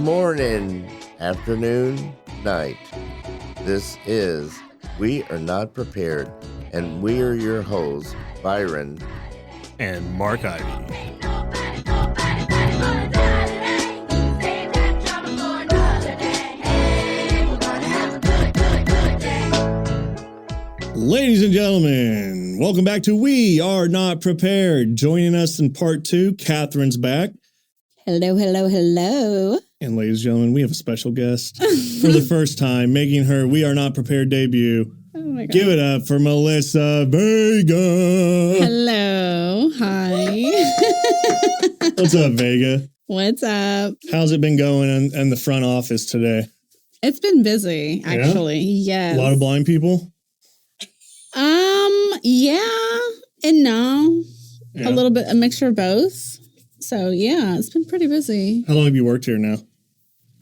morning, afternoon, night. This is We Are Not Prepared, and we are your hosts, Byron and Mark Ivy. Ladies and gentlemen, welcome back to We Are Not Prepared. Joining us in part 2, Katherine's back. Hello, hello, hello. And ladies and gentlemen, we have a special guest for the first time, making her We Are Not Prepared debut. Oh my God. Give it up for Melissa Vega. Hello. Hi. What's up, Vega? What's up? How's it been going in the front office today? It's been busy, actually. Yeah? Yes. A lot of blind people? Yeah and no. Yeah. A little bit, a mixture of both. So, yeah, it's been pretty busy. How long have you worked here now?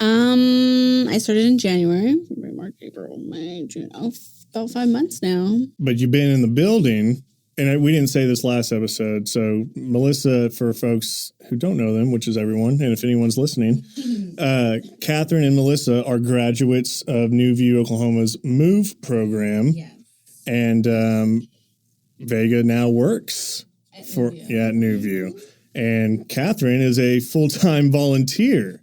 I started in January. February, March, April, May, June. Oh, about 5 months now. But you've been in the building, and we didn't say this last episode. So Melissa, for folks who don't know them, which is everyone, and if anyone's listening, Katherine and Melissa are graduates of New View, Oklahoma's MOVE program. Yes. And Vega now works at New View. And Katherine is a full-time volunteer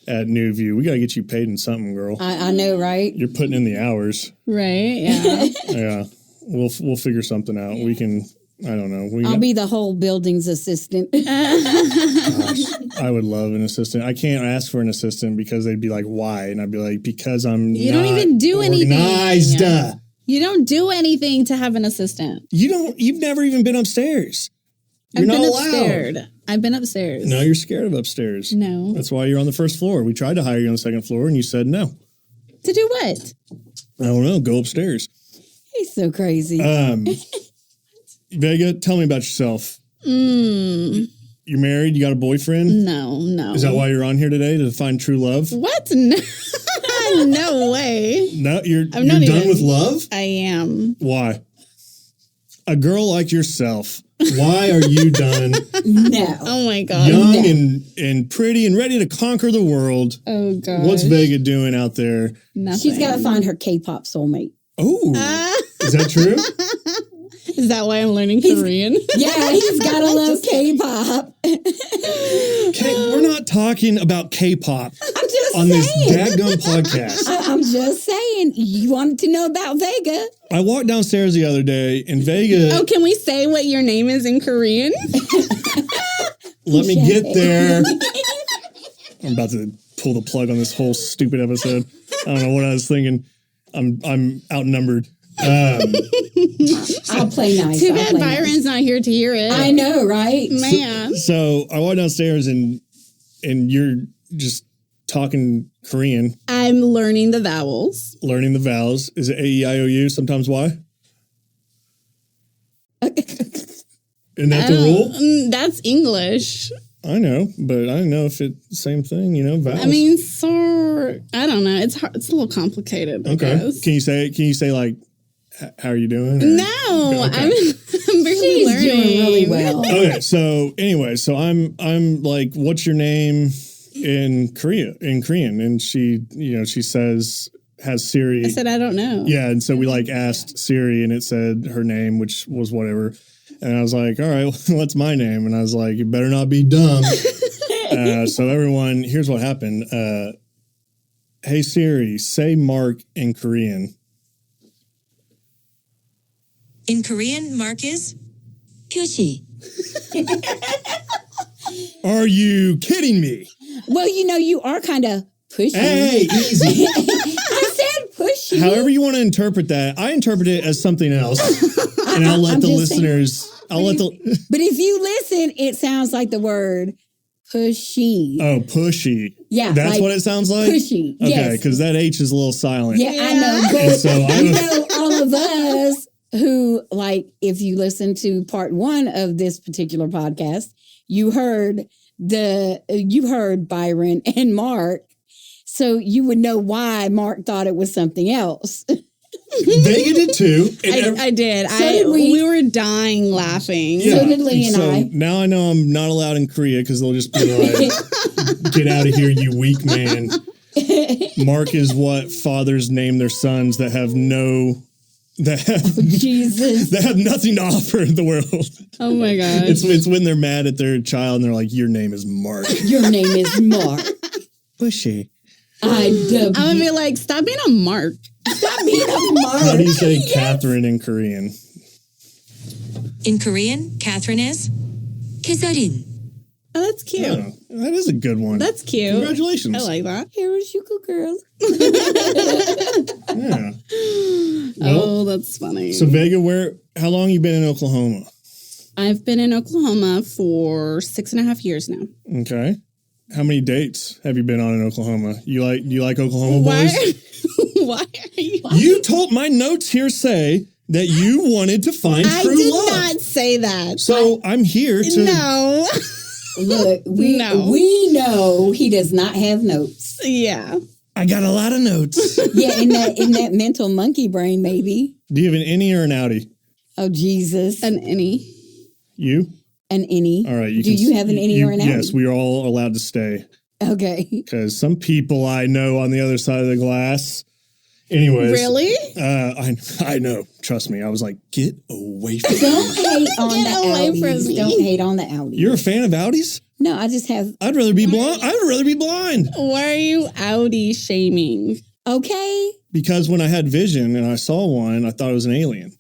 at New View. We got to get you paid in something, girl. I know, right? You're putting in the hours. Right, yeah. Yeah. We'll figure something out. We can, I don't know. I'll be the whole building's assistant. Gosh, I would love an assistant. I can't ask for an assistant because they'd be like, why? And I'd be like, because You don't even do organized. anything. You don't do anything to have an assistant. You've never even been upstairs. You're not allowed. I've been upstairs. No, you're scared of upstairs. No. That's why you're on the first floor. We tried to hire you on the second floor and you said no. To do what? I don't know. Go upstairs. He's so crazy. Vega, tell me about yourself. You're married? You got a boyfriend? No. Is that why you're on here today, to find true love? What? No, no way. No, you're done with love? I am. Why? A girl like yourself, why are you done? No. Oh, my God. Young and pretty and ready to conquer the world. Oh, God. What's Vega doing out there? Nothing. She's got to find her K-pop soulmate. Oh, is that true? Is that why I'm learning Korean? Yeah, he's got to love K-pop. We're not talking about K-pop on this dadgum podcast. I'm just saying. You wanted to know about Vega. I walked downstairs the other day and Vega... Oh, can we say what your name is in Korean? Let me get there. I'm about to pull the plug on this whole stupid episode. I don't know what I was thinking. I'm outnumbered. I'll play nice. Too bad Byron's not here to hear it. I know, right? Man. So I walked downstairs and you're just talking Korean. I'm learning the vowels. Learning the vowels. Is it A-E-I-O-U? Sometimes Y? Isn't that the rule? That's English. I know, but I don't know if it's the same thing, vowels. I mean, I don't know. It's hard. It's a little complicated. Okay. Can you say like, how are you doing? Or? No, okay. I'm barely She's learning. doing really well. Okay, so anyway, I'm like, what's your name in Korean? And she says, has Siri. I said, I don't know. Yeah, and so we like asked Siri and it said her name, which was whatever. And I was like, all right, what's my name? And I was like, you better not be dumb. So everyone, here's what happened. Hey Siri, say Mark in Korean. In Korean, Mark is 표시. Are you kidding me? Well, you are kind of pushy. Hey, easy. I said pushy. However you want to interpret that, I interpret it as something else. And I'll let the listeners... But if you listen, it sounds like the word pushy. Oh, pushy. Yeah. That's like what it sounds like? Pushy. Okay, because that H is a little silent. Yeah, I know. And so all of us who, like, if you listen to part 1 of this particular podcast, you heard Byron and Mark, so you would know why Mark thought it was something else. Vega did too. And I did. So did we. We were dying laughing. Yeah. So did Lee and So I. now I know I'm not allowed in Korea because they'll just be like, "Get out of here, you weak man." Mark is what fathers name their sons that have Jesus. that have nothing to offer in the world. Oh my gosh. It's when they're mad at their child and they're like, "Your name is Mark." Your name is Mark. Pushy. I'm gonna be like, stop being a mark. Stop being a Mark. How do you say Katherine in Korean? In Korean, Katherine is Katherine. Oh, that's cute. Oh, that is a good one. That's cute. Congratulations. I like that. Harajuku girl. Yeah. Oh, that's funny. So Vega, how long you been in Oklahoma? I've been in Oklahoma for 6.5 years now. Okay. How many dates have you been on in Oklahoma? Do you like Oklahoma boys? Why are you? You told my notes here say that you wanted to find I true did love. not say that. So I'm here to. No. Look, we know he does not have notes. Yeah. I got a lot of notes. Yeah, in that mental monkey brain, maybe. Do you have an innie or an outie? Oh Jesus, An innie. You? an innie. All right. Do you have an innie or an outie? Yes, we are all allowed to stay Okay. because some people I know on the other side of the glass. Anyways, Really? I know. Trust me. I was like, get away from me. Don't hate on Get the away from outies. me. Don't hate on the outies. You're a fan of outies? No, I just have. I'd rather be blind. I'd rather be blind. Why are you outie shaming? Okay. Because when I had vision and I saw one, I thought it was an alien.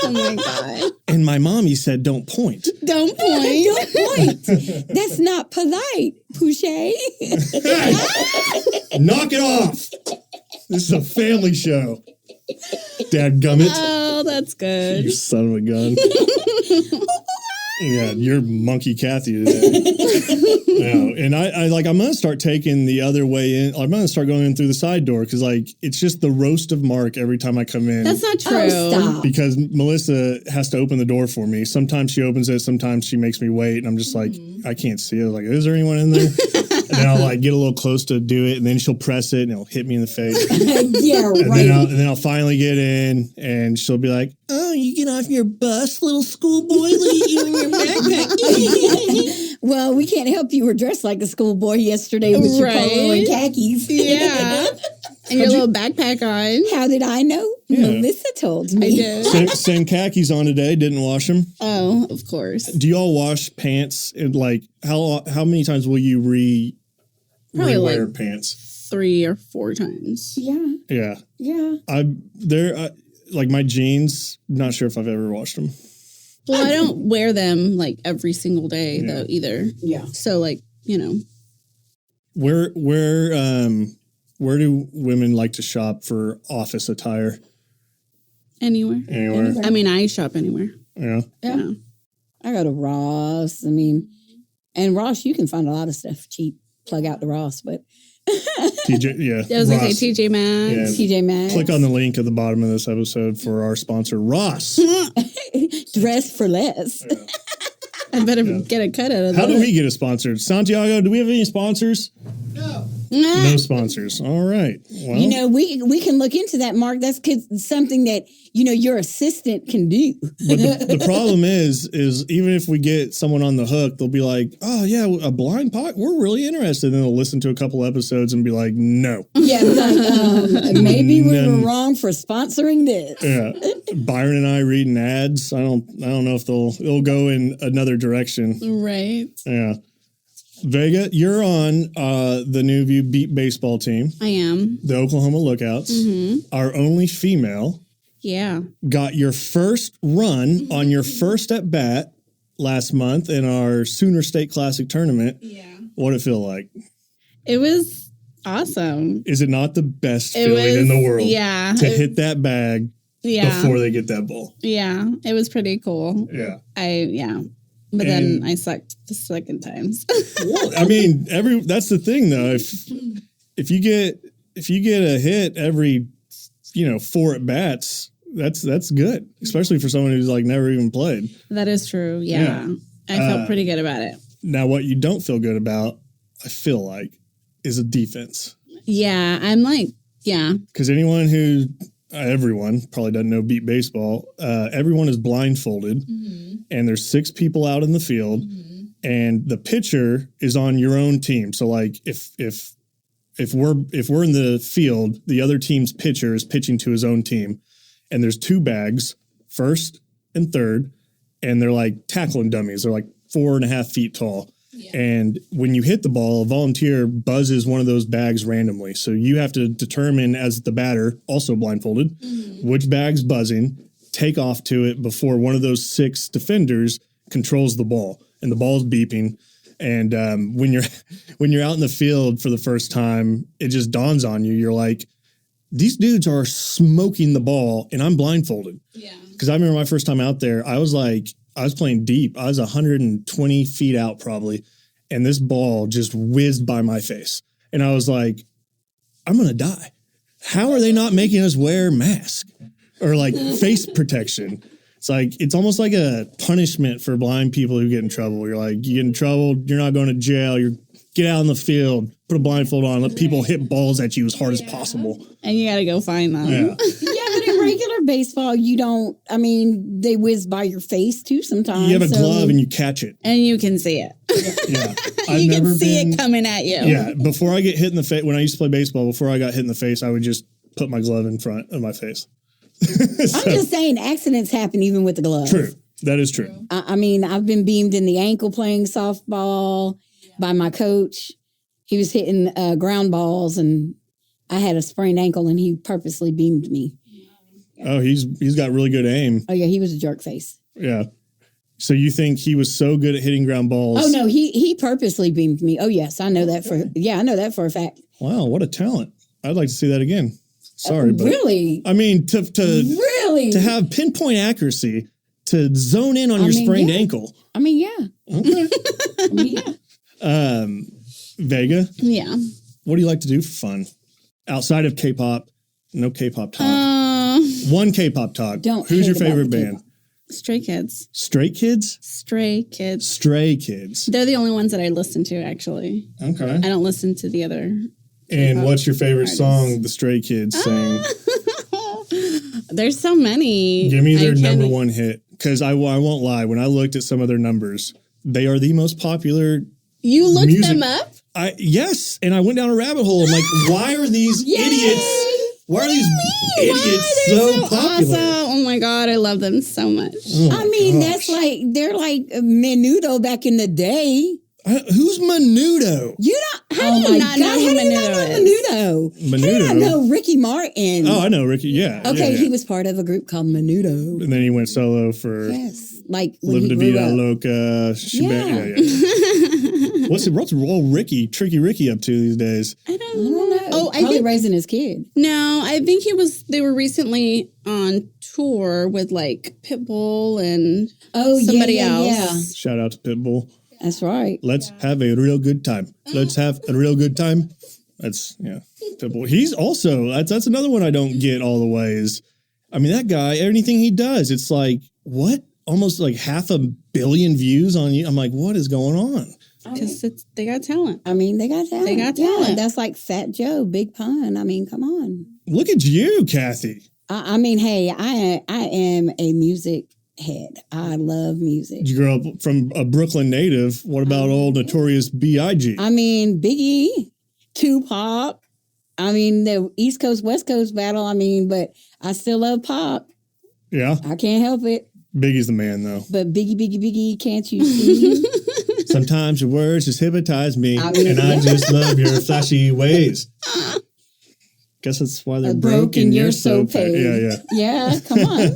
Oh my God. And my mommy said, "Don't point." Don't point. Don't point. That's not polite, Pouche. Knock it off. This is a family show. Dadgummit. Oh, that's good. You son of a gun. Yeah, you're monkey Kathy today. No, and I'm gonna start taking the other way in. I'm gonna start going in through the side door because it's just the roast of Mark every time I come in. That's not true. Oh, stop. Because Melissa has to open the door for me. Sometimes she opens it, sometimes she makes me wait, and I'm just like, I can't see it. Like, is there anyone in there? And then I'll get a little close to do it, and then she'll press it, and it'll hit me in the face. Yeah, right. And then I'll finally get in, and she'll be like, "Oh, you get off your bus, little schoolboy. Look at you in your backpack." Well, we can't help you. Were dressed like a schoolboy yesterday with your polo and khakis. Yeah. And your little backpack on. How did I know? Yeah. Melissa told me. I did. Same khakis on today. Didn't wash them. Oh, of course. Do you all wash pants? And how many times will you Probably rewear pants? 3 or 4 times. Yeah. Yeah, Yeah. my jeans. Not sure if I've ever washed them. Well, I don't wear them every single day though either. Yeah. So Where do women like to shop for office attire? anywhere. Anywhere. I mean, I shop anywhere. Yeah. Yeah. I go to Ross. And Ross, you can find a lot of stuff cheap. Plug out to Ross, but TJ. Yeah. I was going Ross. to say TJ Maxx. Yeah. TJ Maxx. Click on the link at the bottom of this episode for our sponsor, Ross. Dress for less. I better get a cut out of that. How do we get a sponsor? Santiago, do we have any sponsors? No sponsors. All right. Well, We can look into that, Mark. That's something that, your assistant can do. but the problem is even if we get someone on the hook, they'll be like, "Oh yeah, a blind pot. We're really interested." And then they'll listen to a couple episodes and be like, "No." Yeah, maybe we were wrong for sponsoring this. Yeah, Byron and I reading ads. I don't know if they'll go in another direction. Right. Yeah. Vega, you're on the New View Beat baseball team, I am. the Oklahoma Lookouts. Our only female. Yeah. Got your first run on your first at bat last month in our Sooner State Classic tournament. Yeah. What'd it feel like? It was awesome. Is it not the best feeling in the world? Yeah. To hit that bag before they get that ball. Yeah. It was pretty cool. Yeah. But then I sucked the second times. Well, I mean, that's the thing though. If you get a hit every 4 at bats, that's good, especially for someone who's never even played. That is true. Yeah. I felt pretty good about it. Now, what you don't feel good about, I feel like, is a defense. Yeah. I'm Because anyone who everyone probably doesn't know beat baseball. Everyone is blindfolded, and there's 6 people out in the field, and the pitcher is on your own team. So like if we're in the field, the other team's pitcher is pitching to his own team, and there's 2 bags, first and third, and they're like tackling dummies. They're like 4.5 feet tall. Yeah. And when you hit the ball, a volunteer buzzes one of those bags randomly. So you have to determine as the batter, also blindfolded, which bag's buzzing, take off to it before one of those 6 defenders controls the ball, and the ball's beeping. And when you're out in the field for the first time, it just dawns on you. You're like, these dudes are smoking the ball, and I'm blindfolded. Yeah. Because I remember my first time out there, I was playing deep. I was 120 feet out probably, and this ball just whizzed by my face. And I was like, I'm going to die. How are they not making us wear masks or like face protection? It's like, it's almost like a punishment for blind people who get in trouble. You're like, you get in trouble, you're not going to jail. Get out in the field, put a blindfold on, let people hit balls at you as hard as possible. And you got to go find them. Yeah. But in regular baseball, they whiz by your face too sometimes. You have a glove and you catch it. And you can see it. Yeah. You can see it coming at you. Yeah. Before I get hit in the face, when I used to play baseball, before I got hit in the face, I would just put my glove in front of my face. I'm just saying accidents happen even with the glove. True. That is true. I've been beamed in the ankle playing softball by my coach. He was hitting ground balls, and I had a sprained ankle, and he purposely beamed me. Oh, he's got really good aim. Oh, yeah, he was a jerk face. Yeah. So you think he was so good at hitting ground balls? Oh, no, he purposely beamed me. Oh, yes, I know that for a fact. Wow, what a talent. I'd like to see that again. Sorry, but really? I mean, to have pinpoint accuracy, to zone in on your sprained ankle. I mean, yeah. Okay. Vega? Yeah. What do you like to do for fun? Outside of K-pop, no K-pop talk. One K-pop talk. Who's your favorite band? Stray Kids. Stray Kids? Stray Kids. Stray Kids. They're the only ones that I listen to, actually. Okay. I don't listen to the other. And what's your favorite song the Stray Kids sing? There's so many. Give me their number one hit. Because I won't lie. When I looked at some of their numbers, they are the most popular. You looked them up? Yes. And I went down a rabbit hole. I'm like, why are these idiots? Why are these idiots so popular? Awesome. Oh my God, I love them so much. Oh that's like, they're like Menudo back in the day. Who's Menudo? How do you not know who Menudo is? Menudo. How do you not know Ricky Martin? Oh, I know Ricky. Yeah. Okay, yeah. he was part of a group called Menudo. And then he went solo for like Living the Vida Loca. Yeah. What's Tricky Ricky up to these days? I don't know. Oh, I think raising his kid. No, I think they were recently on tour with like Pitbull and somebody else. Yeah. Shout out to Pitbull. That's right. Let's have a real good time. Let's have a real good time. That's Pitbull. He's also that's another one I don't get all the way is, I mean, that guy, anything he does, it's like, what? Almost like 500 million views on you. I'm like, what is going on? Because they got talent. I mean, they got talent. They got talent. Yeah, that's like Fat Joe, Big Pun. I mean, come on. Look at you, Kathy. I mean, hey, I am a music head. I love music. You grew up from a Brooklyn native. What about old Notorious B.I.G.? I mean, Biggie, Tupac. I mean, the East Coast, West Coast battle. I mean, but I still love pop. Yeah. I can't help it. Biggie's the man, though. But Biggie, can't you see? Sometimes your words just hypnotize me, I just love your flashy ways. Guess that's why they're broken. You're so paid. Yeah. Yeah, come on.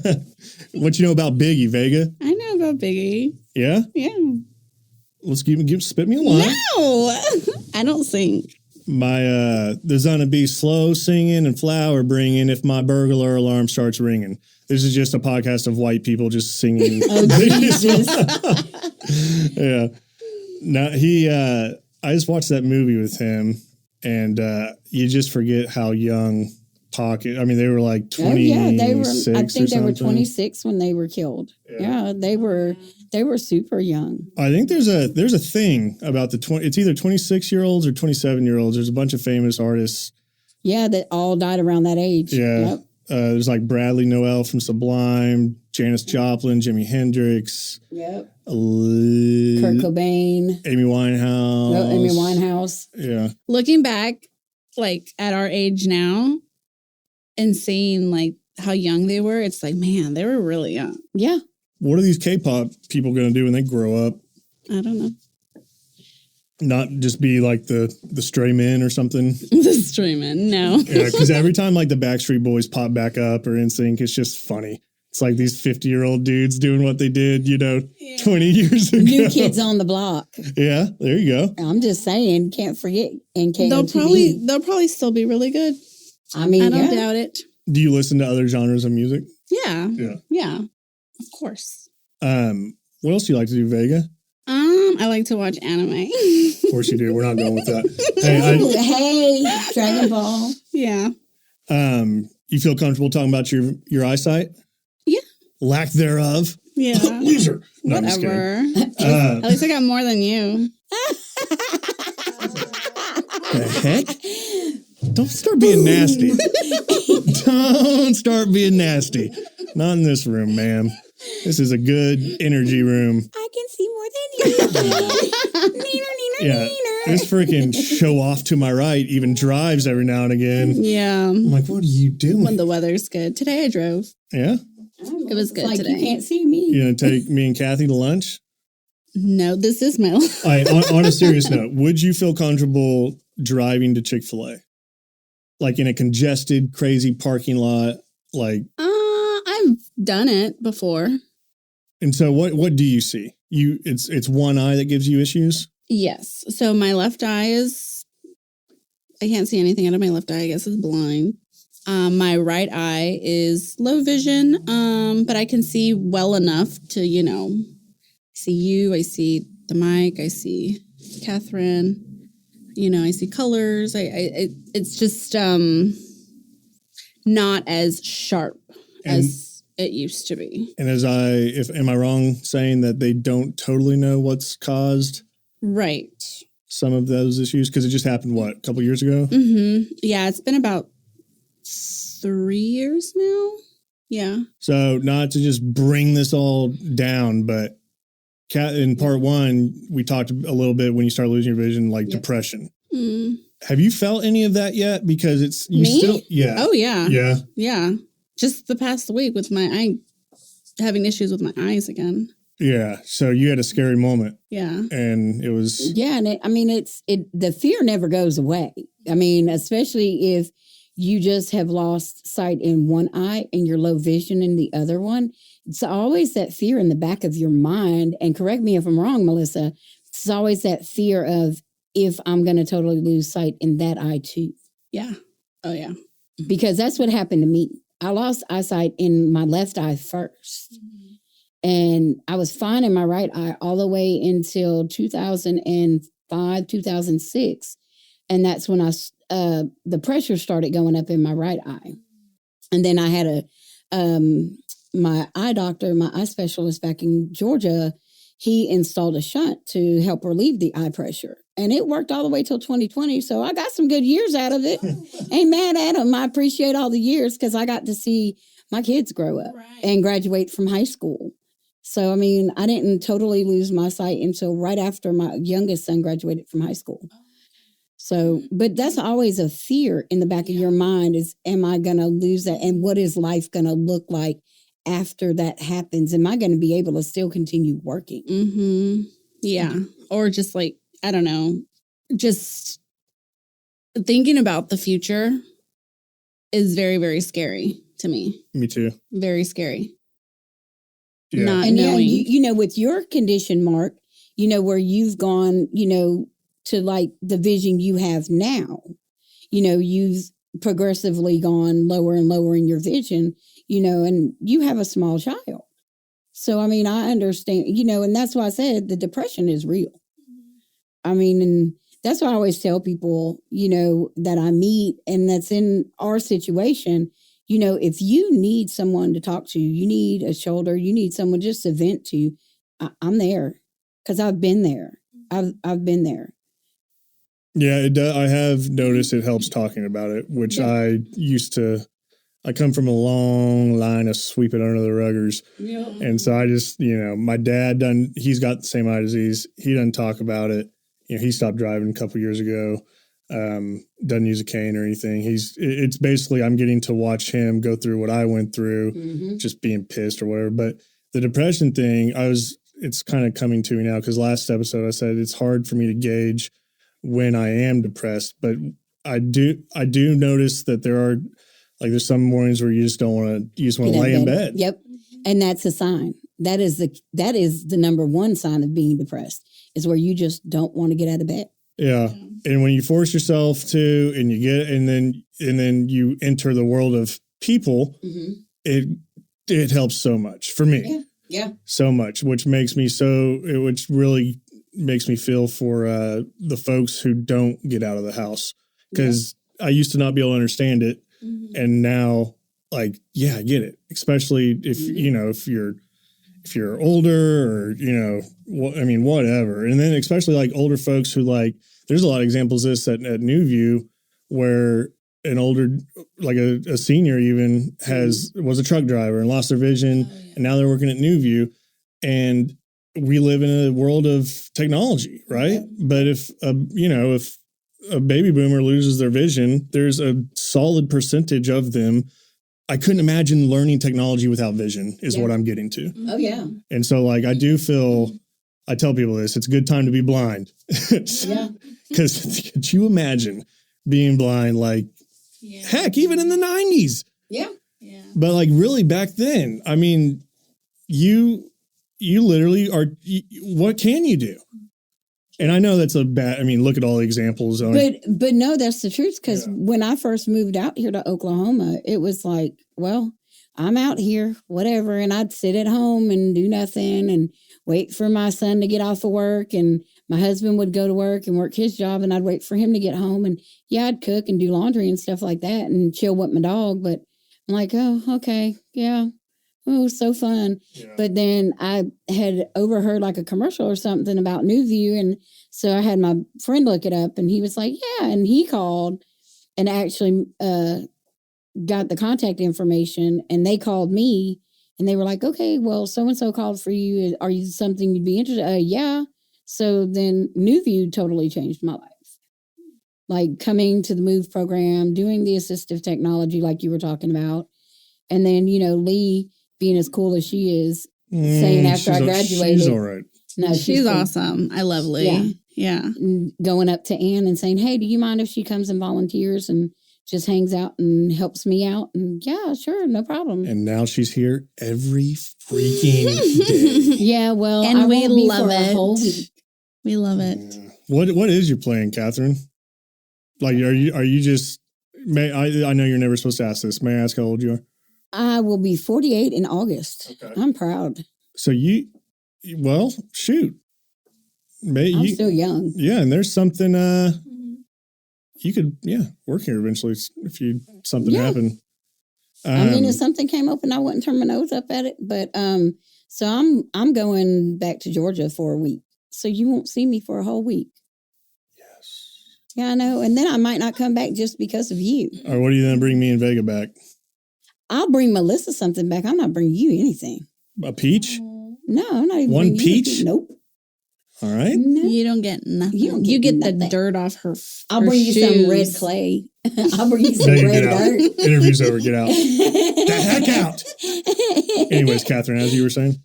What you know about Biggie, Vega? I know about Biggie. Yeah? Yeah. Let's spit me a line. No, I don't sing. There's gonna be slow singing and flower bringing if my burglar alarm starts ringing. This is just a podcast of white people just singing. Oh, Jesus. Yeah. Now I just watched that movie with him, and you just forget how young Pac. I mean, they were like 26. They were. I think they were something. 26 when they were killed. Yeah, they were super young. I think there's a thing about it's either 26-year-olds or 27-year-olds. There's a bunch of famous artists. Yeah, that all died around that age. Yeah. Yep. There's like Bradley Noel from Sublime, Janis Joplin, Jimi Hendrix. Yep. Kurt Cobain. Amy Winehouse. No, Amy Winehouse. Yeah. Looking back, like at our age now and seeing like how young they were, it's like, man, they were really young. Yeah. What are these K-pop people going to do when they grow up? I don't know. Not just be like the stray men or something? The streaming, no. Yeah, because every time like the Backstreet Boys pop back up or NSYNC, it's just funny. It's like these 50-year-old dudes doing what they did, 20 years ago. New Kids on the Block. Yeah, there you go. I'm just saying, can't forget NKOTB. They'll probably still be really good. I mean, I don't doubt it. Do you listen to other genres of music? Yeah. Yeah. Yeah. Of course. What else do you like to do, Vega? I like to watch anime. Of course you do. We're not going with that. Hey, Dragon Ball. Yeah. You feel comfortable talking about your eyesight? Yeah. Lack thereof? Yeah. Loser. No, I'm just Whatever. kidding. At least I got more than you. The heck? Don't start being nasty. Don't start being nasty. Not in this room, ma'am. This is a good energy room. I can see more than you. Yeah. This freaking show off to my right even drives every now and again. Yeah. I'm like, what are you doing? When the weather's good. Today I drove. Yeah? It was good Like today. you can't see me. You gonna take me and Kathy to lunch? No, this is my life. All right, on a serious note, would you feel comfortable driving to Chick-fil-A? Like in a congested, crazy parking lot? Like I've done it before. And so what do you see? It's one eye that gives you issues? Yes. So my left eye I can't see anything out of my left eye. I guess it's blind. My right eye is low vision, but I can see well enough to, see you, I see the mic, I see Katherine, I see colors. It's just not as sharp as it used to be. And am I wrong saying that they don't totally know what's caused Right. some of those issues? Because it just happened, a couple years ago? Mm-hmm. Yeah, it's been about 3 years now. Yeah. So not to just bring this all down, but in part one, we talked a little bit when you start losing your vision, like depression. Mm. Have you felt any of that yet? Because yeah. Oh, yeah. Yeah. Yeah. Just the past week with my eye, having issues with my eyes again. Yeah. So you had a scary moment. Yeah. And it was. Yeah. And the fear never goes away. I mean, especially if you just have lost sight in one eye and you're low vision in the other one. It's always that fear in the back of your mind. And correct me if I'm wrong, Melissa. It's always that fear of if I'm going to totally lose sight in that eye too. Yeah. Oh, yeah. Because that's what happened to me. I lost eyesight in my left eye first. Mm-hmm. And I was fine in my right eye all the way until 2005, 2006. And that's when the pressure started going up in my right eye. And then I had my eye doctor, my eye specialist back in Georgia, he installed a shunt to help relieve the eye pressure. And it worked all the way till 2020. So I got some good years out of it. Ain't mad at him. I appreciate all the years because I got to see my kids grow up and graduate from high school. So, I mean, I didn't totally lose my sight until right after my youngest son graduated from high school. So, but that's always a fear in the back of your mind is, am I going to lose that? And what is life going to look like after that happens? Am I going to be able to still continue working? Mm-hmm. Yeah. Or just like, I don't know, just thinking about the future is very, very scary to me. Me too. Very scary. Yeah. Not And knowing. yeah, with your condition, Mark, where you've gone, to like the vision you have now, you've progressively gone lower and lower in your vision, and you have a small child. So, I mean, I understand, and that's why I said the depression is real. I mean, and that's why I always tell people, that I meet and that's in our situation, if you need someone to talk to, you need a shoulder, you need someone just to vent to, I'm there because I've been there. I've been there. Yeah, I have noticed it helps talking about it, which I used to I come from a long line of sweep it under the ruggers. Yeah. And so I just, my dad he's got the same eye disease. He doesn't talk about it. He stopped driving a couple years ago. Doesn't use a cane or anything. It's basically, I'm getting to watch him go through what I went through, just being pissed or whatever. But the depression thing, it's kind of coming to me now, because last episode I said it's hard for me to gauge when I am depressed, but I do notice that there's some mornings where you just don't want to, you just want to lay in bed. Yep. And that's a sign. That is the number one sign of being depressed, is where you just don't want to get out of bed. Yeah. And when you force yourself to, and then you enter the world of people, it helps so much for me. Yeah. So much, which really makes me feel for the folks who don't get out of the house, because I used to not be able to understand it. And now, I get it. Especially if, if you're older or, whatever. And then especially older folks who there's a lot of examples of this at New View, where an older, a senior even was a truck driver and lost their vision. And now they're working at New View. And we live in a world of technology, right? But if a baby boomer loses their vision, there's a solid percentage of them. I couldn't imagine learning technology without vision is what I'm getting to. Oh, yeah. And so I do feel, I tell people this, it's a good time to be blind. Yeah. Because could you imagine being blind, heck, even in the 90s? Yeah. Yeah. But really back then, I mean, you literally are, what can you do? And I know that's look at all the examples. But no, that's the truth. Because when I first moved out here to Oklahoma, it was I'm out here, whatever. And I'd sit at home and do nothing and wait for my son to get off of work. And my husband would go to work and work his job. And I'd wait for him to get home. And I'd cook and do laundry and stuff like that and chill with my dog. But I'm like, oh, okay. Yeah. Oh, so fun. Yeah. But then I had overheard a commercial or something about New View. And so I had my friend look it up, and he was like, yeah. And he called and actually got the contact information, and they called me, and they were like, okay, well, so-and-so called for you. Are you something you'd be interested? Yeah. So then New View totally changed my life. Coming to the MOVE program, doing the assistive technology like you were talking about. And then, Lee, being as cool as she is, saying after I graduated. She's all right. No, she's awesome. I love Lee. Yeah. And going up to Ann and saying, hey, do you mind if she comes and volunteers and just hangs out and helps me out? And yeah, sure, no problem. And now she's here every freaking day. Yeah, well, and we love it. A whole week. We love it. Yeah. What is your plan, Katherine? Are you just? I know you're never supposed to ask this. May I ask how old you are? I will be 48 in August. Okay. I'm proud. So shoot. I'm still young. Yeah, and there's something you could work here eventually if something happened. If something came up and I wouldn't turn my nose up at it, but so I'm going back to Georgia for a week. So you won't see me for a whole week. Yes. Yeah, I know. And then I might not come back just because of you. Or what are you going to bring me and Vega back? I'll bring Melissa something back. I'm not bringing you anything. A peach? No, I'm not even. One peach? Nope. All right. No. You don't get nothing. You get the dirt off her. I'll bring you some red clay. I'll bring you some red dirt. Interview's over. Get out. The heck out. Anyways, Katherine, as you were saying,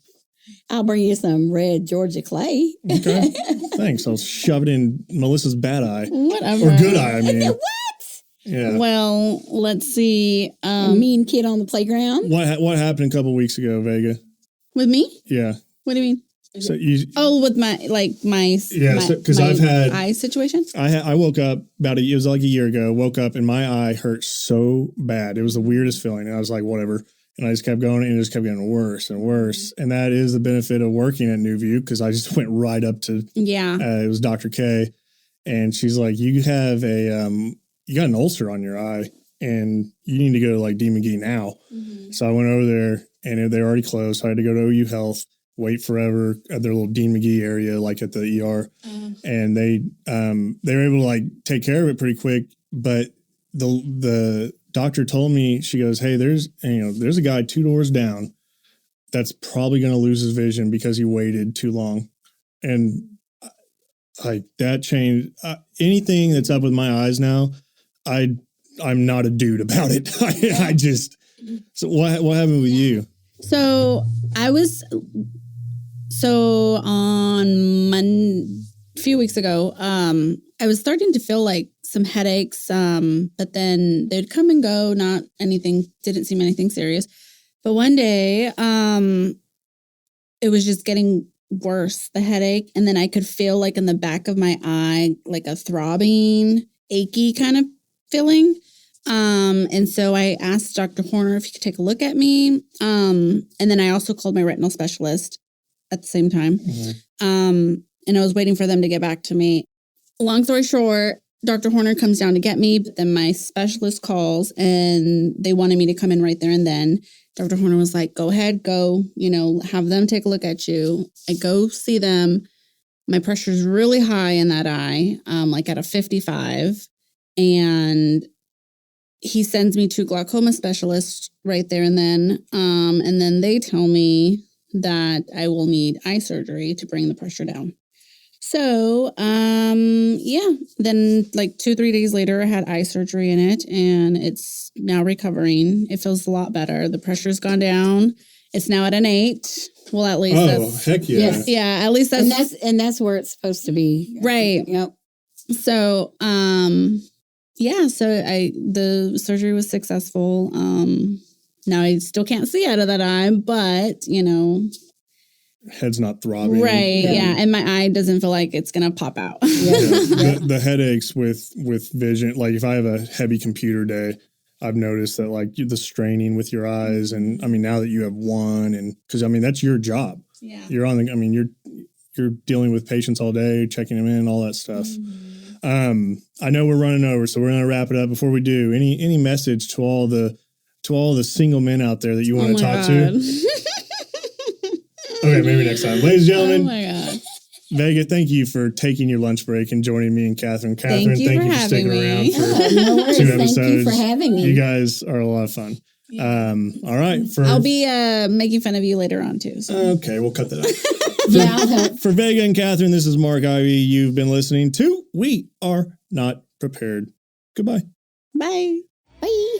I'll bring you some red Georgia clay. Okay. Thanks. I'll shove it in Melissa's bad eye. Whatever. Or good eye, I mean. What? Yeah. Well, let's see. A mean kid on the playground. What happened a couple weeks ago, Vega? With me? Yeah. What do you mean? So with my because I've had eye situation. I woke up it was like a year ago. Woke up and my eye hurt so bad. It was the weirdest feeling. And I was like, whatever. And I just kept going, and it just kept getting worse and worse. And that is the benefit of working at New View, because I just went right up to it was Dr. K, and she's like, you have you got an ulcer on your eye, and you need to go to D. McGee now. Mm-hmm. So I went over there, and they're already closed. So I had to go to OU Health, wait forever at their little Dean McGee area, at the ER. And they were able to take care of it pretty quick. But the doctor told me, she goes, hey, there's a guy 2 doors down that's probably going to lose his vision because he waited too long. And like that changed anything that's up with my eyes now. I'm not a dude about it. I just, so what happened with you? So on a few weeks ago, I was starting to feel like some headaches, but then they'd come and go, didn't seem anything serious. But one day, it was just getting worse, the headache. And then I could feel like in the back of my eye, like a throbbing, achy kind of feeling. And so I asked Dr. Horner if he could take a look at me. And then I also called my retinal specialist at the same time. Mm-hmm. And I was waiting for them to get back to me. Long story short, Dr. Horner comes down to get me, but then my specialist calls and they wanted me to come in right there and then. Dr. Horner was like, go ahead, go, have them take a look at you. I go see them. My pressure's really high in that eye, like at a 55. And he sends me to glaucoma specialist right there and then. And then they tell me that I will need eye surgery to bring the pressure down. So, then like 2-3 days later, I had eye surgery in it and it's now recovering. It feels a lot better. The pressure's gone down. It's now at an 8. Well, at least heck yeah. Yes. Yeah, at least that's... And that's where it's supposed to be. Right. Yep. So, the surgery was successful. Now I still can't see out of that eye, but, head's not throbbing. Right. Yeah. And my eye doesn't feel like it's going to pop out. The headaches with vision, like if I have a heavy computer day, I've noticed that like the straining with your eyes. And I mean, now that you have one, and because I mean, that's your job. Yeah. You're you're dealing with patients all day, checking them in, all that stuff. Mm-hmm. I know we're running over, so we're going to wrap it up. Before we do, any message to all the single men out there that you want to talk to? Okay, maybe next time. Ladies and gentlemen. Oh, my God. Vega, thank you for taking your lunch break and joining me and Catherine. Catherine, thank you for sticking around for no worries. 2 episodes. Thank you for having me. You guys are a lot of fun. Yeah. All right. I'll be making fun of you later on, too. So. Okay, we'll cut that out. For Vega and Catherine, this is Mark Ivy. You've been listening to We Are Not Prepared. Goodbye. Bye. Bye.